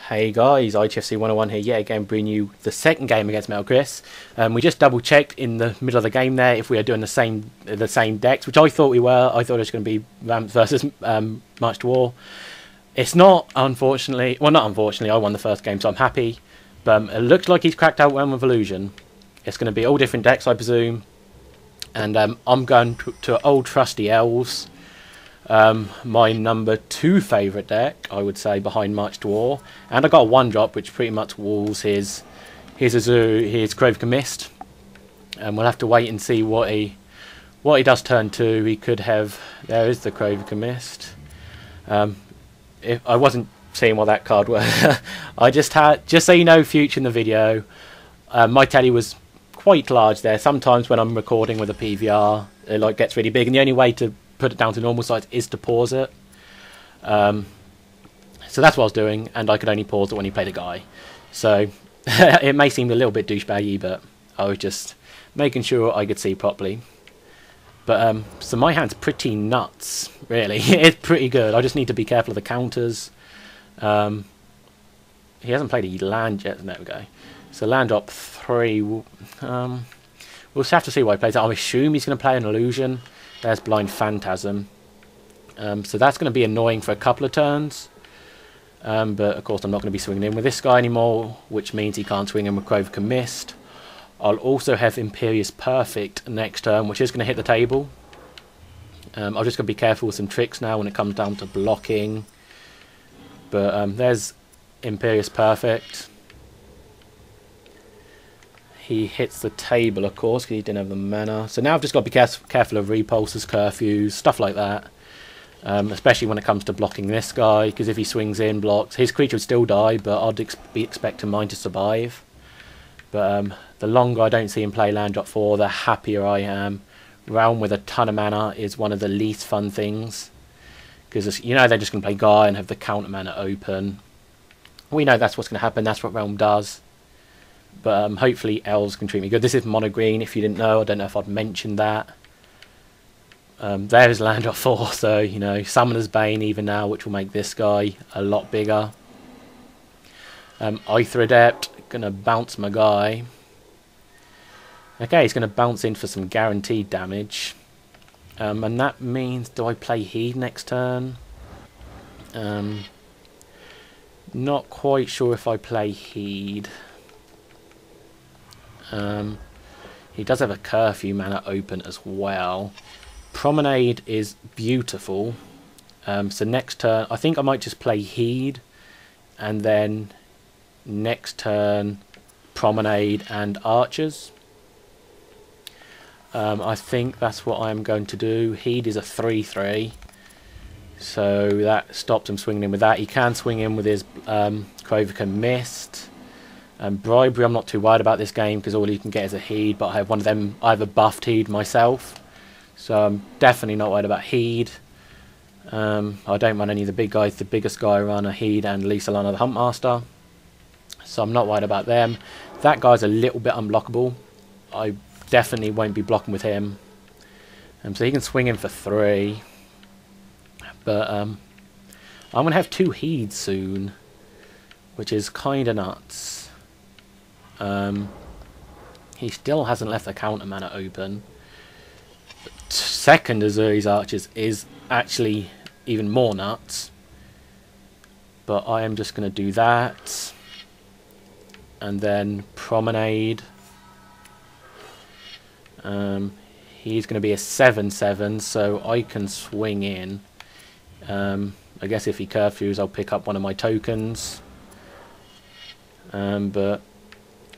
Hey guys, IGFC 101 here yet again, bringing you the second game against Metal Chris. We just double checked in the middle of the game there if we are doing the same decks, which I thought we were. I thought it was going to be Ramps versus March to War. It's not, unfortunately. Well, not unfortunately, I won the first game, so I'm happy. But it looks like he's cracked out Realm of Illusion. It's going to be all different decks, I presume. And I'm going to old trusty Elves. My number 2 favourite deck, I would say, behind March to War. And I got a 1-drop, which pretty much walls his Azur, his Krovica Mist. And we'll have to wait and see what he does turn 2. He could have... There is the Krovica Mist. If I wasn't seeing what that card was. I just so you know, future in the video, my telly was quite large there. Sometimes when I'm recording with a PVR, it gets really big, and the only way to put it down to normal size is to pause it. So that's what I was doing, and I could only pause it when he played a guy. So it may seem a little bit douchebaggy, but I was just making sure I could see properly. But so my hand's pretty nuts, really. It's pretty good. I just need to be careful of the counters. He hasn't played a land yet. There we go. So land drop 3. We'll just have to see what he plays. I assume he's going to play an illusion. There's Blind Phantasm. So that's going to be annoying for a couple of turns. But of course I'm not going to be swinging in with this guy anymore, which means he can't swing in with Krovica Mist. I'll also have Imperious Perfect next turn, which is going to hit the table. I'm just going to be careful with some tricks now when it comes down to blocking. But there's Imperious Perfect. He hits the table, of course, because he didn't have the mana. So now I've just got to be careful of repulses, curfews, stuff like that. Especially when it comes to blocking this guy, because if he swings in, blocks, his creature would still die, but I'd be expecting mine to survive. But the longer I don't see him play land drop 4, the happier I am. Realm with a ton of mana is one of the least fun things, because you know they're just going to play Guy and have the counter mana open. We know that's what's going to happen. That's what Realm does. But hopefully Elves can treat me good. This is mono green. If you didn't know, I don't know if I'd mentioned that. There's land drop 4, so you know, Summoner's Bane even now, which will make this guy a lot bigger. Aether Adept, gonna bounce my guy. Okay, he's gonna bounce in for some guaranteed damage. And that means, do I play Heed next turn? Not quite sure if I play Heed. He does have a curfew mana open as well. Promenade is beautiful. So next turn, I think I might just play Heed, and then next turn Promenade and Archers. I think that's what I'm going to do. Heed is a 3/3, so that stops him swinging in with that. He can swing in with his Krovica Mist. Bribery, I'm not too worried about this game because all you can get is a Heed, but I have one of them. I have a buffed Heed myself, so I'm definitely not worried about Heed. I don't run any of the big guys. The biggest guy I run are Heed and Lisa Lana the Huntmaster, so I'm not worried about them. That guy's a little bit unblockable. I definitely won't be blocking with him. So he can swing in for 3, but I'm going to have 2 Heeds soon, which is kind of nuts. He still hasn't left the counter mana open. Second Azuri's Archers is actually even more nuts. But I am just going to do that. And then Promenade. He's going to be a 7/7, so I can swing in. I guess if he curfews, I'll pick up one of my tokens. But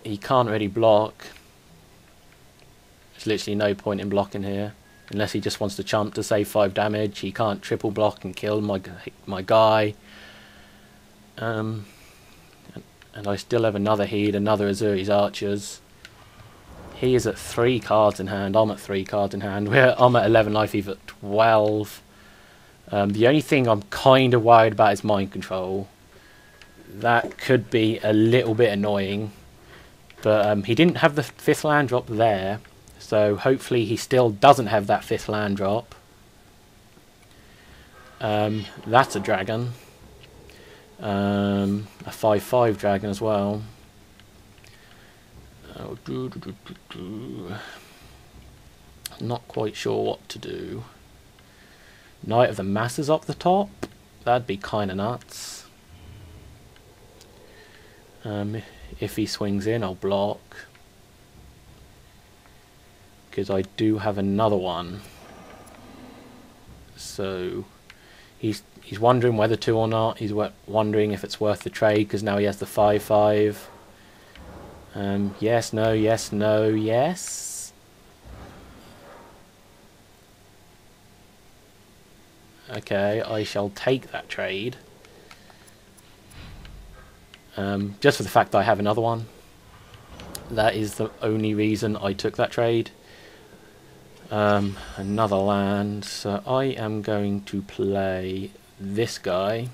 he can't really block. There's literally no point in blocking here, unless he just wants to chump to save 5 damage. He can't triple block and kill my guy. And I still have another Heed, another Azuri's Archers. He is at 3 cards in hand. I'm at 3 cards in hand. I'm at 11 life, he's at 12. The only thing I'm kind of worried about is mind control. That could be a little bit annoying. But he didn't have the 5th land drop there, so hopefully he still doesn't have that 5th land drop. That's a dragon. A 5/5 dragon as well. Not quite sure what to do. Knight of the Masses up the top? That'd be kind of nuts. If he swings in, I'll block. Because I do have another one. So he's wondering whether to or not. He's wondering if it's worth the trade because now he has the 5/5. Yes, no, yes, no, yes. Okay, I shall take that trade. Just for the fact that I have another one. That is the only reason I took that trade. Another land, so I am going to play this guy.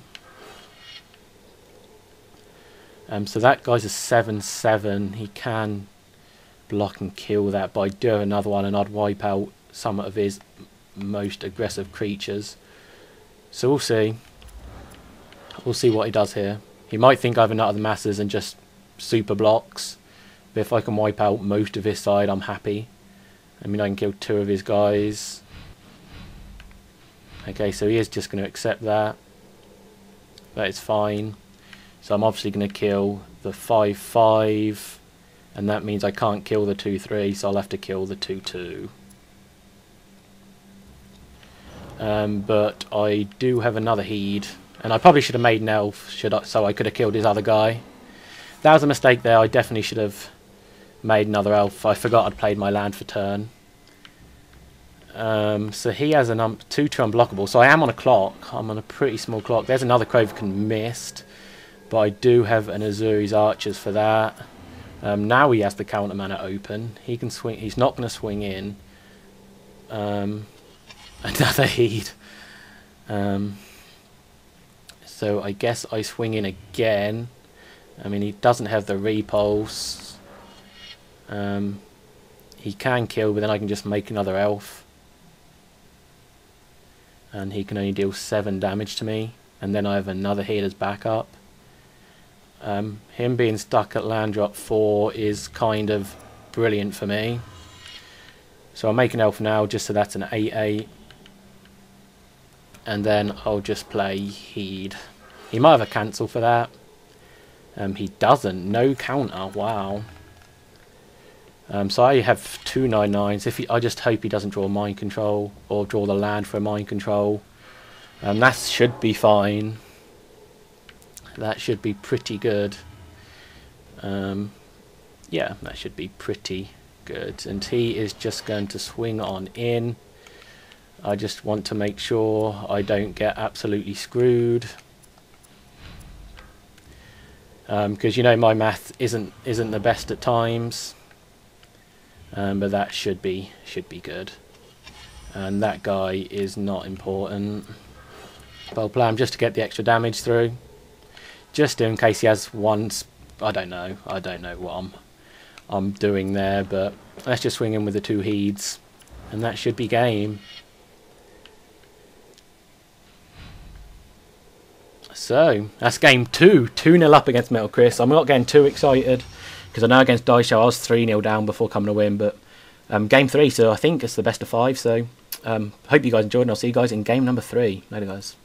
So that guy's a 7/7. He can block and kill that, but I do have another one and I'd wipe out some of his most aggressive creatures. So we'll see. We'll see what he does here. He might think I have a Knight of the Masses and just super blocks, but if I can wipe out most of his side, I'm happy. I mean, I can kill 2 of his guys. Okay, so he is just going to accept that. That is fine. So I'm obviously going to kill the 5/5, and that means I can't kill the 2/3, so I'll have to kill the 2/2. But I do have another Heed, and I probably should have made an elf, so I could have killed his other guy. That was a mistake there. I definitely should have made another elf. I forgot I'd played my land for turn. So he has a 2/2 unblockable, so I am on a clock. I'm on a pretty small clock. There's another Krovikan missed, but I do have an Azuri's Archers for that. Now he has the counter mana open. He can swing. He's not going to swing in. Another Heed. So I guess I swing in again. I mean, he doesn't have the repulse. He can kill, but then I can just make another elf. And he can only deal 7 damage to me. And then I have another Heed as backup. Him being stuck at land drop 4 is kind of brilliant for me. So I'll make an elf now, just so that's an 8/8. And then I'll just play Heed. He might have a cancel for that. He doesn't. No counter. Wow. So I have 2 9/9s. I just hope he doesn't draw mind control or draw the land for a mind control. That should be fine. That should be pretty good. Yeah, that should be pretty good. And he is just going to swing on in. I just want to make sure I don't get absolutely screwed. Because you know my math isn't the best at times. But that should be good. And that guy is not important. But I'll play him just to get the extra damage through. Just in case he has one. I don't know what I'm doing there, but let's just swing in with the 2 Heeds, and that should be game. So that's game 2, 2-0 up against Metal Chris. I'm not getting too excited because I know against Dice Show I was 3-0 down before coming to win, but game 3, so I think it's the best of 5. So hope you guys enjoyed, and I'll see you guys in game number 3. Later, guys.